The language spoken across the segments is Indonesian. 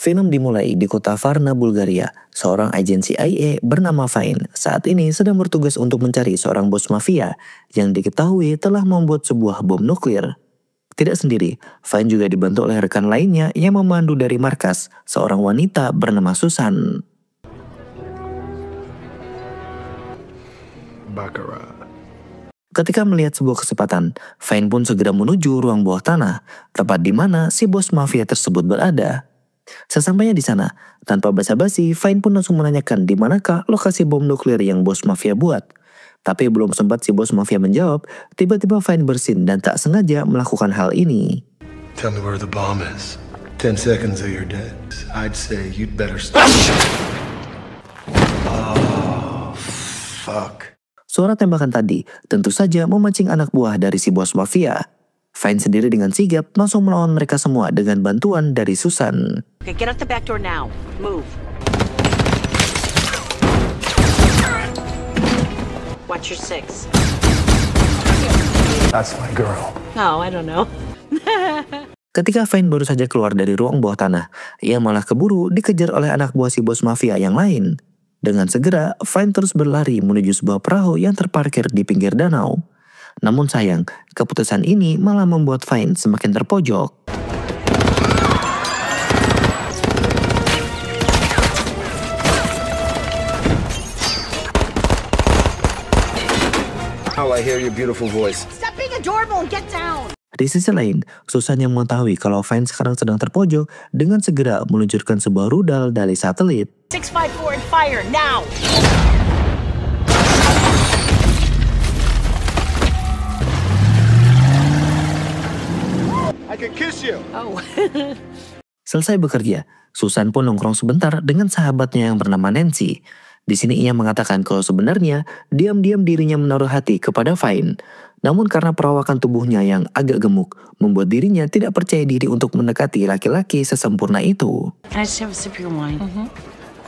Film dimulai di kota Varna, Bulgaria. Seorang agen CIA bernama Fine saat ini sedang bertugas untuk mencari seorang bos mafia yang diketahui telah membuat sebuah bom nuklir. Tidak sendiri, Fine juga dibantu oleh rekan lainnya yang memandu dari markas, seorang wanita bernama Susan. Baccarat. Ketika melihat sebuah kesempatan, Fine pun segera menuju ruang bawah tanah, tempat di mana si bos mafia tersebut berada. Sesampainya di sana, tanpa basa-basi, Fine pun langsung menanyakan di manakah lokasi bom nuklir yang bos mafia buat. Tapi belum sempat si bos mafia menjawab, tiba-tiba Fine bersin dan tak sengaja melakukan hal ini. Tell me where the bomb is. 10 seconds or you're dead. I'd say you'd better stop. Oh, fuck. Suara tembakan tadi tentu saja memancing anak buah dari si bos mafia. Fine sendiri dengan sigap langsung melawan mereka semua dengan bantuan dari Susan. Okay, get out the back door now. Move. Watch your six. That's my girl. Oh, I don't know. Ketika Fine baru saja keluar dari ruang bawah tanah, ia malah keburu dikejar oleh anak buah si bos mafia yang lain. Dengan segera, Fine terus berlari menuju sebuah perahu yang terparkir di pinggir danau. Namun sayang, keputusan ini malah membuat Fine semakin terpojok. Oh, I hear your beautiful voice. Stop being adorable and get down. Di sisi lain, Susan yang mengetahui kalau Fine sekarang sedang terpojok dengan segera meluncurkan sebuah rudal dari satelit. 654 and fire now. I can kiss you. Oh. Selesai bekerja, Susan pun nongkrong sebentar dengan sahabatnya yang bernama Nancy. Di sini ia mengatakan kalau sebenarnya diam-diam dirinya menaruh hati kepada Fine. Namun karena perawakan tubuhnya yang agak gemuk, membuat dirinya tidak percaya diri untuk mendekati laki-laki sesempurna itu. Can I just have a sip of your wine?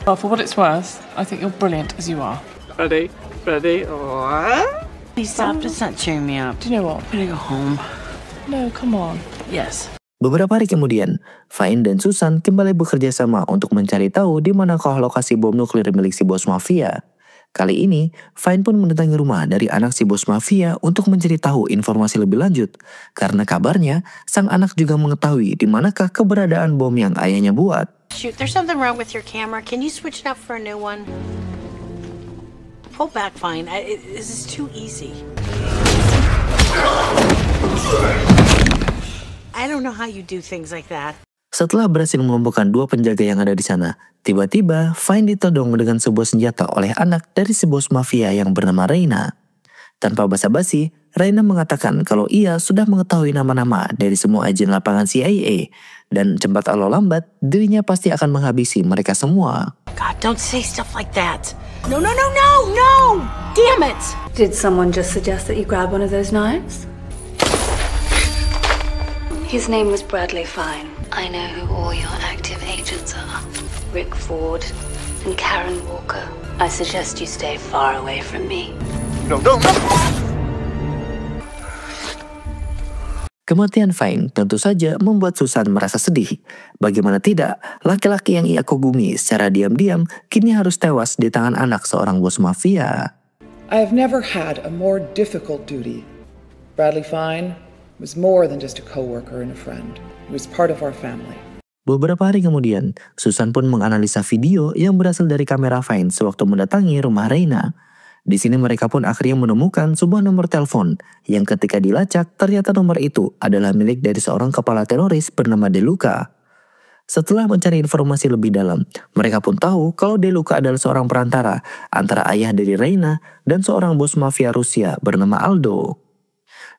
Well, for what it's worth, I think you're brilliant as you are. Ready? Please stop. It's not cheering me up. Do you know what? I'm gonna go home. No, come on. Yes. Beberapa hari kemudian, Fine dan Susan kembali bekerja sama untuk mencari tahu di manakah lokasi bom nuklir milik si bos mafia. Kali ini, Fine pun mendatangi rumah dari anak si bos mafia untuk mencari tahu informasi lebih lanjut. Karena kabarnya, sang anak juga mengetahui di manakah keberadaan bom yang ayahnya buat. Shoot, there's something wrong with your camera. Can you switch it out for a new one? Pull back, Fine. This is too easy. I don't know how you do things like that. Setelah berhasil melumpuhkan dua penjaga yang ada di sana, tiba-tiba Fine ditodong dengan sebuah senjata oleh anak dari si bos mafia yang bernama Reina. Tanpa basa-basi, Reina mengatakan kalau ia sudah mengetahui nama-nama dari semua agen lapangan CIA dan cepat atau lambat dirinya pasti akan menghabisi mereka semua. God, don't say stuff like that. No, no, no, no, no! Damn it! Did someone just suggest that you grab one of those knives? His name was Bradley Fine. I know who all your active agents are. Rick Ford and Karen Walker. I suggest you stay far away from me. No, no, no. Kematian Fine tentu saja membuat Susan merasa sedih. Bagaimana tidak, laki-laki yang ia kagumi secara diam-diam kini harus tewas di tangan anak seorang bos mafia. I have never had a more difficult duty. Bradley Fine was more than just a coworker and a friend. He was part of our family. Beberapa hari kemudian, Susan pun menganalisa video yang berasal dari kamera Fine sewaktu mendatangi rumah Reina. Di sini mereka pun akhirnya menemukan sebuah nomor telepon yang ketika dilacak ternyata nomor itu adalah milik dari seorang kepala teroris bernama DeLuca. Setelah mencari informasi lebih dalam, mereka pun tahu kalau DeLuca adalah seorang perantara antara ayah dari Reina dan seorang bos mafia Rusia bernama Aldo.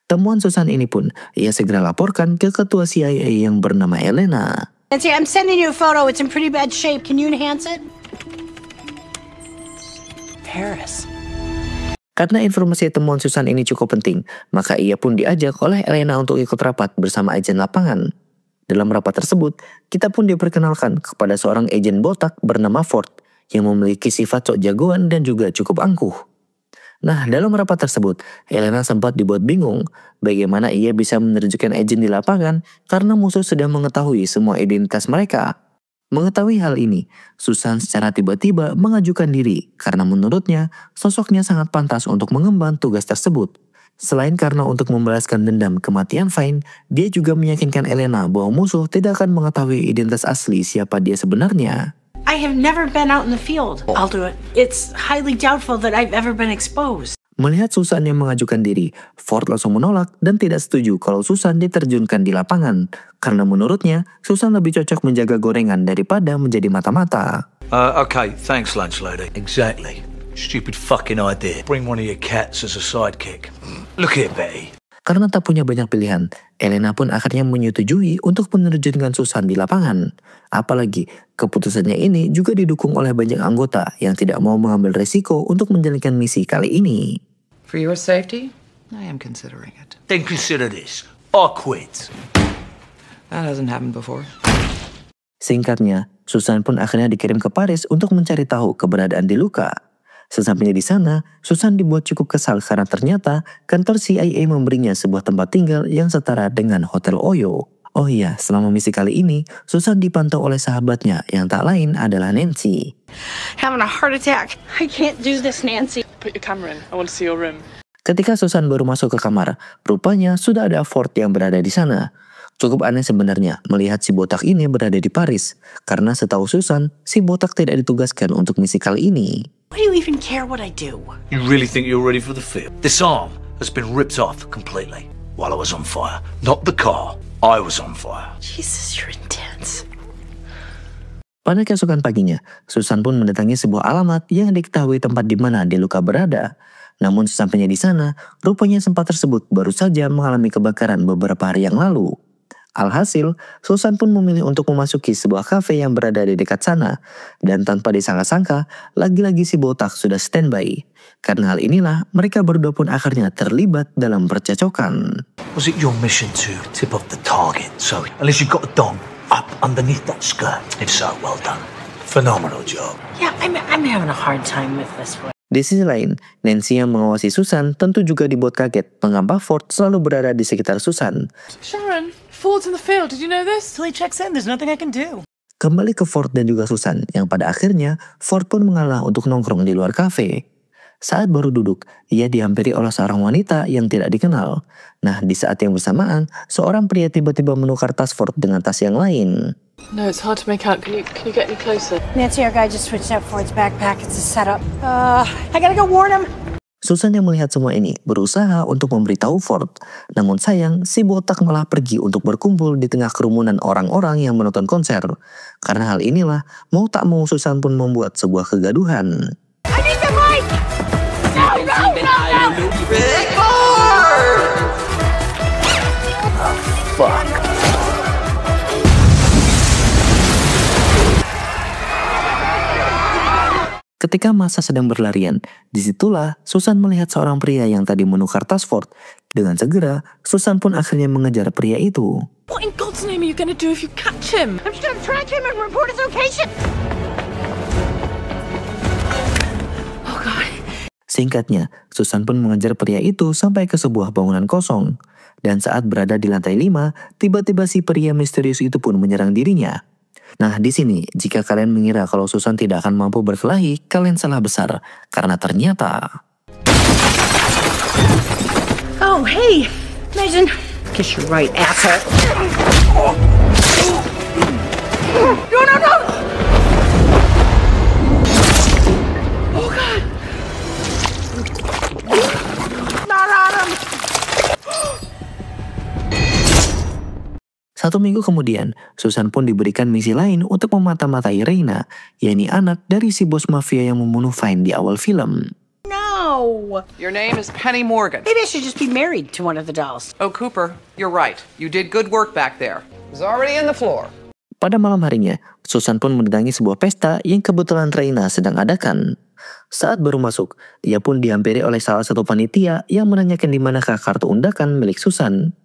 Temuan Susan ini pun ia segera laporkan ke ketua CIA yang bernama Elena. Nancy, I'm sending you a photo. It's in pretty bad shape. Can you enhance it? Paris. Karena informasi temuan Susan ini cukup penting, maka ia pun diajak oleh Elena untuk ikut rapat bersama agen lapangan. Dalam rapat tersebut, kita pun diperkenalkan kepada seorang agen botak bernama Ford yang memiliki sifat sok jagoan dan juga cukup angkuh. Nah, dalam rapat tersebut, Elena sempat dibuat bingung bagaimana ia bisa menerjunkan agen di lapangan karena musuh sudah mengetahui semua identitas mereka. Mengetahui hal ini, Susan secara tiba-tiba mengajukan diri karena menurutnya sosoknya sangat pantas untuk mengemban tugas tersebut. Selain karena untuk membalaskan dendam kematian Vine, dia juga meyakinkan Elena bahwa musuh tidak akan mengetahui identitas asli siapa dia sebenarnya. I have never been out in the field. I'll do it. It's highly doubtful that I've ever been exposed. Melihat Susan yang mengajukan diri, Ford langsung menolak dan tidak setuju kalau Susan diterjunkan di lapangan. Karena menurutnya, Susan lebih cocok menjaga gorengan daripada menjadi mata-mata. Okay, thanks lunch lady. Exactly. Stupid fucking idea. Bring one of your cats as a sidekick. Look here, Betty. Karena tak punya banyak pilihan, Elena pun akhirnya menyetujui untuk menerjunkan Susan di lapangan. Apalagi, keputusannya ini juga didukung oleh banyak anggota yang tidak mau mengambil resiko untuk menjalankan misi kali ini. For your safety, I am considering it. Then consider this. I quit. That hasn't happened before. Singkatnya, Susan pun akhirnya dikirim ke Paris untuk mencari tahu keberadaan Di Luca. Sesampainya di sana, Susan dibuat cukup kesal karena ternyata kantor CIA memberinya sebuah tempat tinggal yang setara dengan Hotel Oyo. Oh iya, selama misi kali ini, Susan dipantau oleh sahabatnya yang tak lain adalah Nancy. Having a heart attack. I can't do this, Nancy. Put your camera in. I want to see your room. Ketika Susan baru masuk ke kamar, rupanya sudah ada Ford yang berada di sana. Cukup aneh sebenarnya melihat si botak ini berada di Paris, karena setahu Susan, si botak tidak ditugaskan untuk misi kali ini. Why do you even care what I do? You really think you're ready for the field? This arm has been ripped off completely while I was on fire. Not the car, I was on fire. Jesus, you're intense. Pada keesokan paginya, Susan pun mendatangi sebuah alamat yang diketahui tempat di mana Di Luca berada. Namun sesampainya di sana, rupanya tempat tersebut baru saja mengalami kebakaran beberapa hari yang lalu. Alhasil, Susan pun memilih untuk memasuki sebuah kafe yang berada di dekat sana. Dan tanpa disangka-sangka, lagi-lagi si botak sudah standby. Karena hal inilah, mereka berdua pun akhirnya terlibat dalam percecokan. Was it your mission to tip off the target? So, unless you got a dong up underneath that skirt. If so, well done. Phenomenal job. Yeah, I'm having a hard time with this one. Di sisi lain, Nancy yang mengawasi Susan tentu juga dibuat kaget mengapa Ford selalu berada di sekitar Susan. Sharon, Ford's in the field. Did you know this? Till he checks in, there's nothing I can do. Kembali ke Ford dan juga Susan, yang pada akhirnya Ford pun mengalah untuk nongkrong di luar kafe. Saat baru duduk, ia dihampiri oleh seorang wanita yang tidak dikenal. Nah, di saat yang bersamaan, seorang pria tiba-tiba menukar tas Ford dengan tas yang lain. No, it's hard to make out. Can you get any closer? Nancy, our guy just switched out Ford's backpack. It's a setup. I gotta go warn him. Susan yang melihat semua ini berusaha untuk memberitahu Ford. Namun sayang, si botak malah pergi untuk berkumpul di tengah kerumunan orang-orang yang menonton konser. Karena hal inilah, mau tak mau Susan pun membuat sebuah kegaduhan. I need the mic! No! Fuck. Ketika masa sedang berlarian, disitulah Susan melihat seorang pria yang tadi menukar tas Ford. Dengan segera, Susan pun akhirnya mengejar pria itu. What in God's name are you going to do if you catch him? I'm just gonna track him and report his location. Oh God. Singkatnya, Susan pun mengejar pria itu sampai ke sebuah bangunan kosong. Dan saat berada di lantai 5, tiba-tiba si pria misterius itu pun menyerang dirinya. Nah, di sini, jika kalian mengira kalau Susan tidak akan mampu berkelahi, kalian salah besar. Karena ternyata... Oh, hey! Imagine... Kiss your right, asshole. No, no, no! Oh God. Not on him! 1 minggu kemudian, Susan pun diberikan misi lain untuk memata-matai Reina, yakni anak dari si bos mafia yang membunuh Vine di awal film. No! Your name is Penny Morgan. Maybe I should just be married to one of the dolls. Oh, Cooper, you're right. You did good work back there. It was already in the floor. Pada malam harinya, Susan pun mendatangi sebuah pesta yang kebetulan Reina sedang adakan. Saat baru masuk, ia pun dihampiri oleh salah satu panitia yang menanyakan di manakah kartu undakan milik Susan.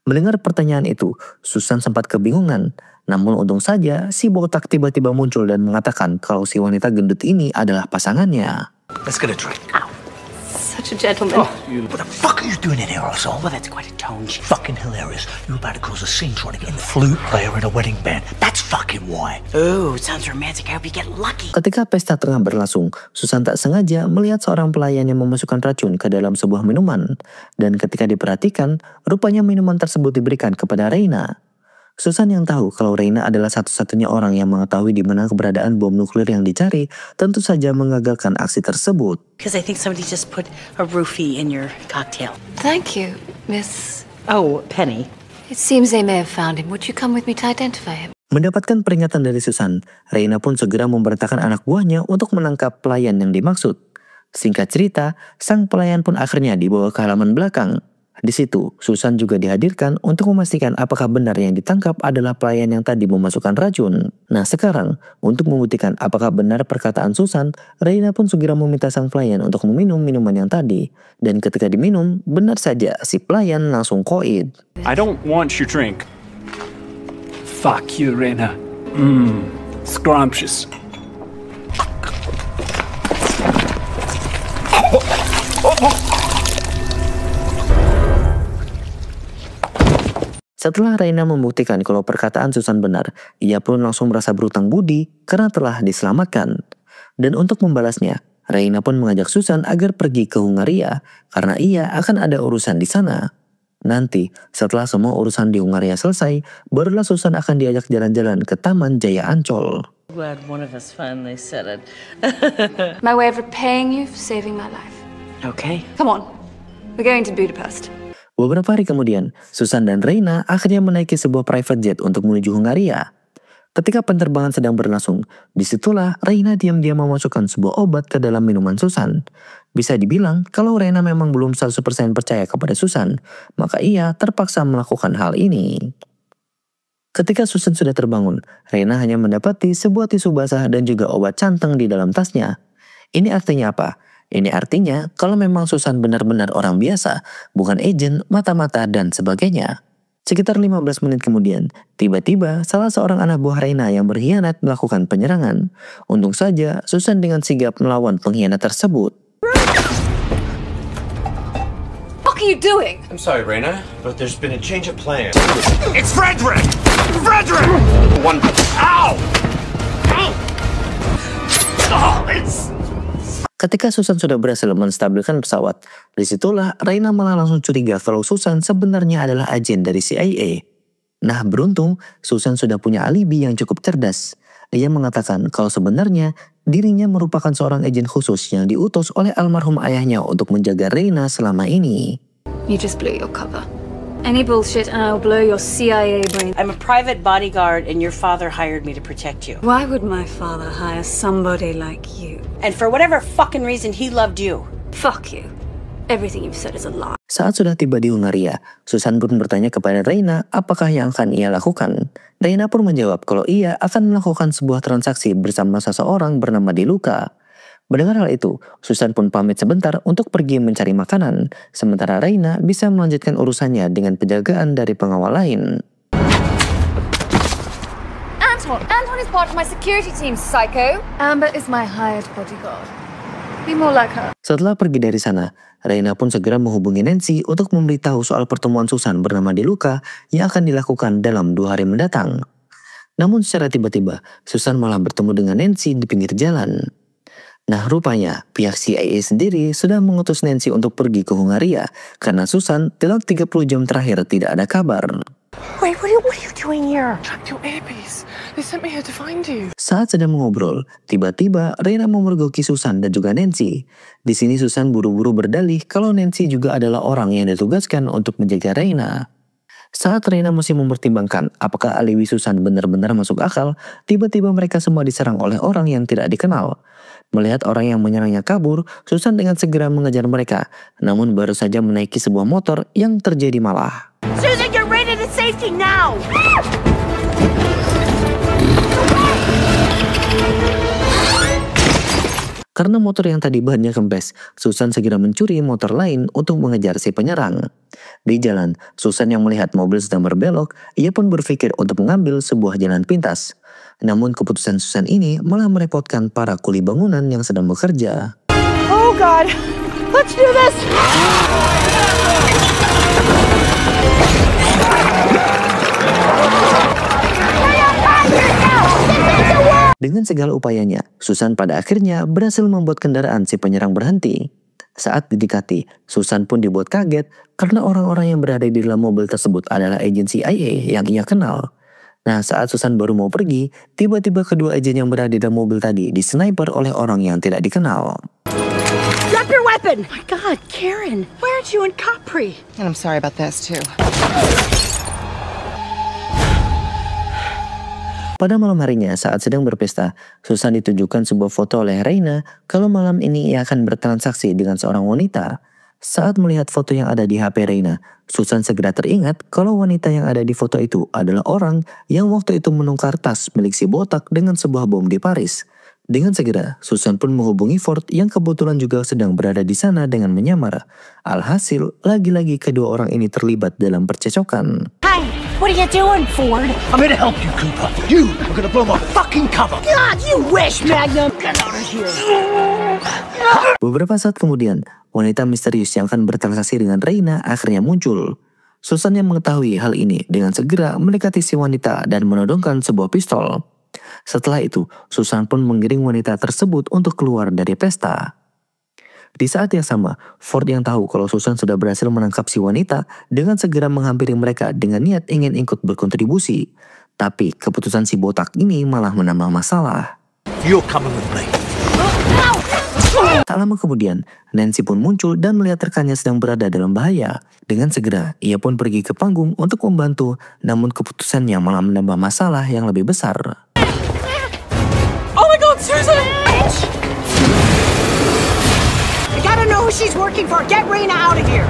Mendengar pertanyaan itu, Susan sempat kebingungan. Namun untung saja, si botak tiba-tiba muncul dan mengatakan kalau si wanita gendut ini adalah pasangannya. Let's get a drink. Such such a gentleman. What the fuck are you doing in here, asshole? Well, that's quite a tone change. Fucking hilarious. You're about to cause a scene trying to get in the flute player in a wedding band. That's fucking why. Ooh, sounds romantic. I hope you get lucky. Ketika pesta tengah berlangsung, Susan tak sengaja melihat seorang pelayan yang memasukkan racun ke dalam sebuah minuman. Dan ketika diperhatikan, rupanya minuman tersebut diberikan kepada Reina. Susan yang tahu kalau Reina adalah satu-satunya orang yang mengetahui di mana keberadaan bom nuklir yang dicari, tentu saja mengagalkan aksi tersebut. Because I think somebody just put a roofie in your cocktail. Thank you, Miss. Oh, Penny. It seems they may have found him. Would you come with me to identify him? Mendapatkan peringatan dari Susan, Reina pun segera memerintahkan anak buahnya untuk menangkap pelayan yang dimaksud. Singkat cerita, sang pelayan pun akhirnya dibawa ke halaman belakang. Di situ, Susan juga dihadirkan untuk memastikan apakah benar yang ditangkap adalah pelayan yang tadi memasukkan racun. Nah sekarang, untuk membuktikan apakah benar perkataan Susan, Reina pun segera meminta sang pelayan untuk meminum minuman yang tadi. Dan ketika diminum, benar saja si pelayan langsung koid. I don't want your drink. Fuck you, Reina. Scrumptious. Setelah Reina membuktikan kalau perkataan Susan benar, ia pun langsung merasa berutang budi karena telah diselamatkan. Dan untuk membalasnya, Reina pun mengajak Susan agar pergi ke Hungaria karena ia akan ada urusan di sana. Nanti, setelah semua urusan di Hungaria selesai, barulah Susan akan diajak jalan-jalan ke Taman Jaya Ancol. Glad one of us finally said it. My way of repaying you for saving my life. Okay. Come on, we're going to Budapest. Beberapa hari kemudian, Susan dan Reina akhirnya menaiki sebuah private jet untuk menuju Hungaria. Ketika penerbangan sedang berlangsung, disitulah Reina diam-diam memasukkan sebuah obat ke dalam minuman Susan. Bisa dibilang, kalau Reina memang belum 100% percaya kepada Susan, maka ia terpaksa melakukan hal ini. Ketika Susan sudah terbangun, Reina hanya mendapati sebuah tisu basah dan juga obat canteng di dalam tasnya. Ini artinya apa? Ini artinya kalau memang Susan benar-benar orang biasa, bukan agen, mata-mata, dan sebagainya. Sekitar 15 menit kemudian, tiba-tiba salah seorang anak buah Reina yang berkhianat melakukan penyerangan. Untung saja Susan dengan sigap melawan pengkhianat tersebut. What are you doing? I'm sorry, Reina, but there's been a change of plan. It's Frederick! Frederick! One. Ow! Ow! Oh, it's... Ketika Susan sudah berhasil menstabilkan pesawat, disitulah Reina malah langsung curiga kalau Susan sebenarnya adalah agen dari CIA. Nah beruntung, Susan sudah punya alibi yang cukup cerdas. Ia mengatakan kalau sebenarnya dirinya merupakan seorang agen khusus yang diutus oleh almarhum ayahnya untuk menjaga Reina selama ini. You just blew your cover. Any bullshit and I'll blow your CIA brain. I'm a private bodyguard and your father hired me to protect you. Why would my father hire somebody like you? And for whatever fucking reason, he loved you. Fuck you. Everything you've said is a lie. Saat sudah tiba di Hungaria, Susan pun bertanya kepada Reina apakah yang akan ia lakukan. Reina pun menjawab kalau ia akan melakukan sebuah transaksi bersama seseorang bernama Diluca. Mendengar hal itu, Susan pun pamit sebentar untuk pergi mencari makanan, sementara Reina bisa melanjutkan urusannya dengan penjagaan dari pengawal lain. Anton is part of my security team, psycho. Amber is my hired bodyguard. Be more like her. Setelah pergi dari sana, Reina pun segera menghubungi Nancy untuk memberitahu soal pertemuan Susan bernama Diluca yang akan dilakukan dalam 2 hari mendatang. Namun secara tiba-tiba, Susan malah bertemu dengan Nancy di pinggir jalan. Nah rupanya pihak CIA sendiri sudah mengutus Nancy untuk pergi ke Hungaria karena Susan dalam 30 jam terakhir tidak ada kabar. Wait, what are you doing here? Trapped your earpiece. They sent me here to find you. Saat sedang mengobrol, tiba-tiba Reina memergoki Susan dan juga Nancy. Di sini Susan buru-buru berdalih kalau Nancy juga adalah orang yang ditugaskan untuk menjaga Reina. Saat Reina masih mempertimbangkan apakah alibi Susan benar-benar masuk akal, tiba-tiba mereka semua diserang oleh orang yang tidak dikenal. Melihat orang yang menyerangnya kabur, Susan dengan segera mengejar mereka, namun baru saja menaiki sebuah motor yang terjadi malah. Susan, get Reina to safety now! Karena motor yang tadi bahannya kempes, Susan segera mencuri motor lain untuk mengejar si penyerang. Di jalan, Susan yang melihat mobil sedang berbelok, ia pun berpikir untuk mengambil sebuah jalan pintas. Namun keputusan Susan ini malah merepotkan para kuli bangunan yang sedang bekerja. Oh God! Let's do this! Dengan segala upayanya, Susan pada akhirnya berhasil membuat kendaraan si penyerang berhenti. Saat didekati, Susan pun dibuat kaget karena orang-orang yang berada di dalam mobil tersebut adalah agen CIA yang ia kenal. Nah, saat Susan baru mau pergi, tiba-tiba kedua agen yang berada di dalam mobil tadi disniper oleh orang yang tidak dikenal. Drop your weapon! My God, Karen, why aren't you in Capri? And I'm sorry about this too. Pada malam harinya saat sedang berpesta, Susan ditunjukkan sebuah foto oleh Reina kalau malam ini ia akan bertransaksi dengan seorang wanita. Saat melihat foto yang ada di HP Reina, Susan segera teringat kalau wanita yang ada di foto itu adalah orang yang waktu itu menukar tas milik si botak dengan sebuah bom di Paris. Dengan segera, Susan pun menghubungi Ford yang kebetulan juga sedang berada di sana dengan menyamar. Alhasil, lagi-lagi kedua orang ini terlibat dalam percecokan. Hi, what are you doing, Ford? I'm here to help you, Cooper. You are gonna blow my fucking cover. God, you wish, Magnum! Get out of here! Beberapa saat kemudian, wanita misterius yang akan bertransaksi dengan Reina akhirnya muncul. Susan yang mengetahui hal ini dengan segera mendekati si wanita dan menodongkan sebuah pistol. Setelah itu, Susan pun menggiring wanita tersebut untuk keluar dari pesta. Di saat yang sama, Ford yang tahu kalau Susan sudah berhasil menangkap si wanita dengan segera menghampiri mereka dengan niat ingin ikut berkontribusi. Tapi keputusan si botak ini malah menambah masalah. You're coming with me. Tak lama kemudian, Nancy pun muncul dan melihat rekannya sedang berada dalam bahaya. Dengan segera, ia pun pergi ke panggung untuk membantu, namun keputusannya malah menambah masalah yang lebih besar. Oh my God, Susan! I gotta know who she's working for. Get Reina out of here.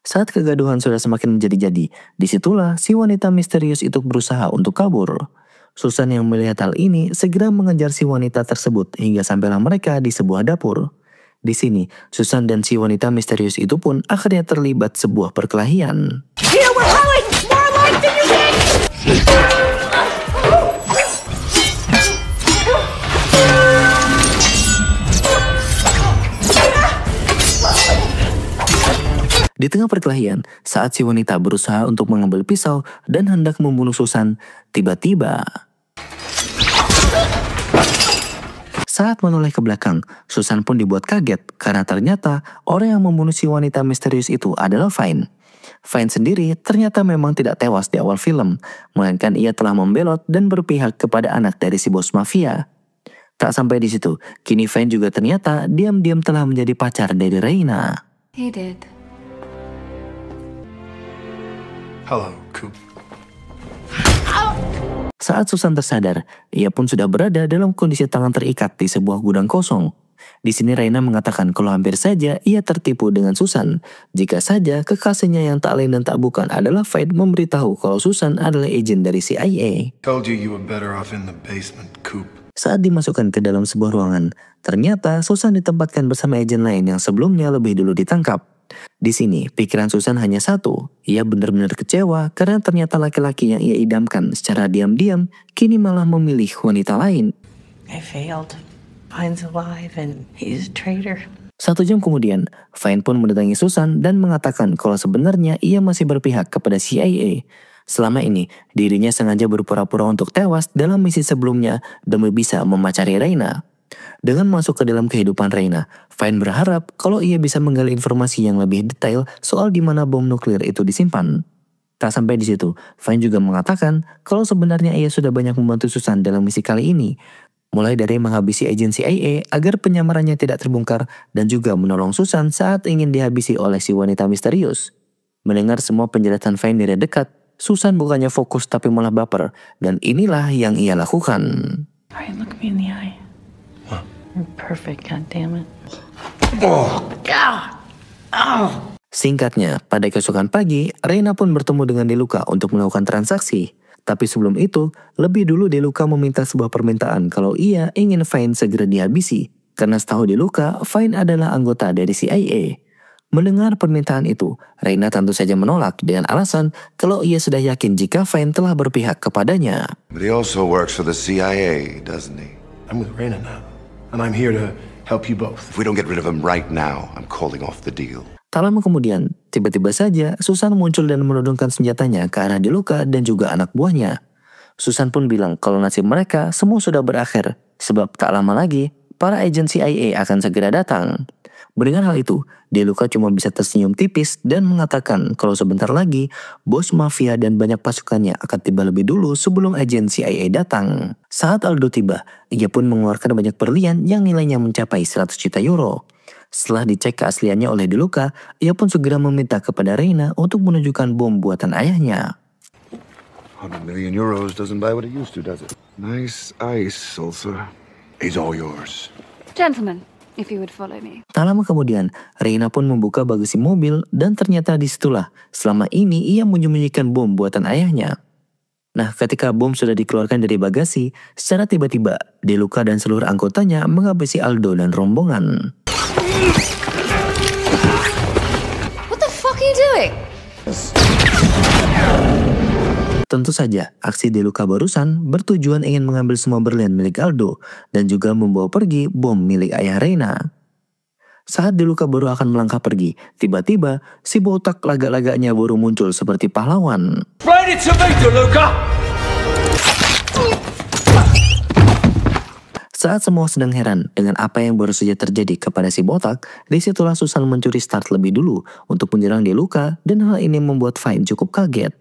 Saat kegaduhan sudah semakin menjadi-jadi, disitulah si wanita misterius itu berusaha untuk kabur. Susan yang melihat hal ini segera mengejar si wanita tersebut hingga sampailah mereka di sebuah dapur. Di sini, Susan dan si wanita misterius itu pun akhirnya terlibat sebuah perkelahian. Here, we're hauling more alive than you think! Di tengah perkelahian, saat si wanita berusaha untuk mengambil pisau dan hendak membunuh Susan, tiba-tiba saat menoleh ke belakang, Susan pun dibuat kaget karena ternyata orang yang membunuh si wanita misterius itu adalah Vine. Vine sendiri ternyata memang tidak tewas di awal film, melainkan ia telah membelot dan berpihak kepada anak dari si bos mafia. Tak sampai di situ, kini Vine juga ternyata diam-diam telah menjadi pacar dari Reina. He did. Hello, Coop. Saat Susan tersadar, ia pun sudah berada dalam kondisi tangan terikat di sebuah gudang kosong. Di sini Reina mengatakan kalau hampir saja ia tertipu dengan Susan. Jika saja kekasihnya yang tak lain dan tak bukan adalah Vine memberitahu kalau Susan adalah agen dari CIA. Told you you were better off in the basement, Coop. Saat dimasukkan ke dalam sebuah ruangan, ternyata Susan ditempatkan bersama agen lain yang sebelumnya lebih dulu ditangkap. Di sini, pikiran Susan hanya satu. Ia benar-benar kecewa karena ternyata laki-laki yang ia idamkan secara diam-diam kini malah memilih wanita lain. I failed. Vine's alive and he's a traitor. 1 jam kemudian, Vine pun mendatangi Susan dan mengatakan kalau sebenarnya ia masih berpihak kepada CIA. Selama ini, dirinya sengaja berpura-pura untuk tewas dalam misi sebelumnya demi bisa memacari Reina. Dengan masuk ke dalam kehidupan Reina, Vine berharap kalau ia bisa menggali informasi yang lebih detail soal di mana bom nuklir itu disimpan. Tak sampai di situ, Vine juga mengatakan kalau sebenarnya ia sudah banyak membantu Susan dalam misi kali ini. Mulai dari menghabisi agen CIA agar penyamarannya tidak terbongkar dan juga menolong Susan saat ingin dihabisi oleh si wanita misterius. Mendengar semua penjelasan Vine dari dekat, Susan bukannya fokus tapi malah baper, dan inilah yang ia lakukan. Alright, look me in the eye. You're perfect, goddammit. Singkatnya, pada keesokan pagi, Reina pun bertemu dengan Deluca untuk melakukan transaksi. Tapi sebelum itu, lebih dulu Deluca meminta sebuah permintaan kalau ia ingin Vine segera dihabisi. Karena setahu Deluca, Vine adalah anggota dari CIA. Mendengar permintaan itu, Reina tentu saja menolak dengan alasan kalau ia sudah yakin jika Vine telah berpihak kepadanya. But he also works for the CIA, doesn't he? I'm with Reina now, and I'm here to help you both. If we don't get rid of him right now, I'm calling off the deal. Tak lama kemudian, tiba-tiba saja Susan muncul dan menodongkan senjatanya ke arah DeLuca dan juga anak buahnya. Susan pun bilang kalau nasib mereka semua sudah berakhir, sebab tak lama lagi para agen CIA akan segera datang. Mendengar hal itu, DeLuca cuma bisa tersenyum tipis dan mengatakan kalau sebentar lagi bos mafia dan banyak pasukannya akan tiba lebih dulu sebelum agen CIA datang. Saat Aldo tiba, ia pun mengeluarkan banyak berlian yang nilainya mencapai 100 juta euro. Setelah dicek keasliannya oleh DeLuca, ia pun segera meminta kepada Reina untuk menunjukkan bom buatan ayahnya. 100 million euros doesn't buy what it used to, does it? Nice ice, Sulfur. He's all yours. Gentlemen, if you would follow me. Tak lama kemudian, Reina pun membuka bagasi mobil dan ternyata disitulah selama ini ia menyembunyikan bom buatan ayahnya. Nah, ketika bom sudah dikeluarkan dari bagasi, secara tiba-tiba DeLuca dan seluruh anggotanya menghabisi Aldo dan rombongan. What the fuck are you doing? Tentu saja, aksi DeLuca barusan bertujuan ingin mengambil semua berlian milik Aldo dan juga membawa pergi bom milik ayah Reina. Saat DeLuca baru akan melangkah pergi, tiba-tiba si botak lagak-lagaknya baru muncul seperti pahlawan. Bring it to me, DeLuca! Saat semua sedang heran dengan apa yang baru saja terjadi kepada si botak, disitulah Susan mencuri start lebih dulu untuk menyerang DeLuca dan hal ini membuat Fine cukup kaget.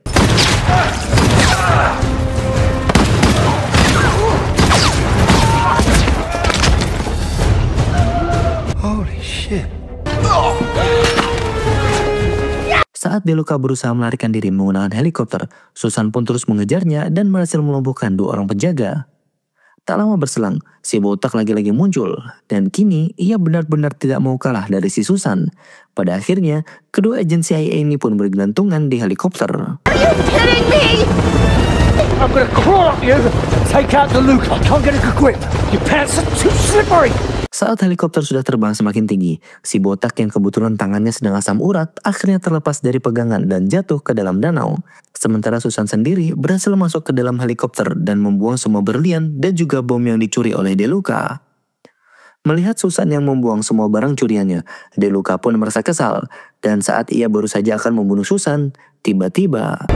Holy shit. Saat DeLuca berusaha melarikan diri menggunakan helikopter, Susan pun terus mengejarnya dan berhasil melumpuhkan 2 orang penjaga. Tak lama berselang, si botak lagi-lagi muncul, dan kini ia benar-benar tidak mau kalah dari si Susan. Pada akhirnya, kedua agen CIA ini pun bergelantungan di helikopter. Are you kidding me? I'm gonna crawl up you, take out DeLuca. I can't get a good grip. Your pants are too slippery. Saat helikopter sudah terbang semakin tinggi, si botak yang kebetulan tangannya sedang asam urat akhirnya terlepas dari pegangan dan jatuh ke dalam danau. Sementara Susan sendiri berhasil masuk ke dalam helikopter dan membuang semua berlian dan juga bom yang dicuri oleh DeLuca. Melihat Susan yang membuang semua barang curiannya, DeLuca pun merasa kesal. Dan saat ia baru saja akan membunuh Susan, tiba-tiba...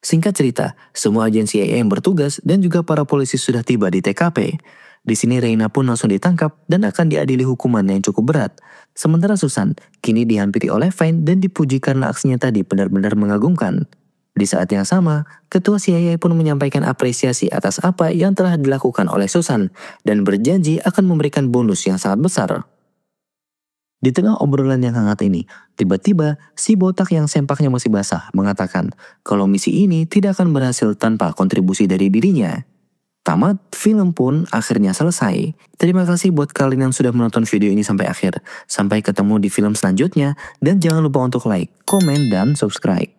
Singkat cerita, semua agen CIA yang bertugas dan juga para polisi sudah tiba di TKP. Di sini Reina pun langsung ditangkap dan akan diadili hukuman yang cukup berat. Sementara Susan kini dihampiri oleh Fine dan dipuji karena aksinya tadi benar-benar mengagumkan. Di saat yang sama, ketua CIA pun menyampaikan apresiasi atas apa yang telah dilakukan oleh Susan dan berjanji akan memberikan bonus yang sangat besar. Di tengah obrolan yang hangat ini, tiba-tiba si botak yang sempaknya masih basah mengatakan kalau misi ini tidak akan berhasil tanpa kontribusi dari dirinya. Tamat, film pun akhirnya selesai. Terima kasih buat kalian yang sudah menonton video ini sampai akhir. Sampai ketemu di film selanjutnya dan jangan lupa untuk like, komen, dan subscribe.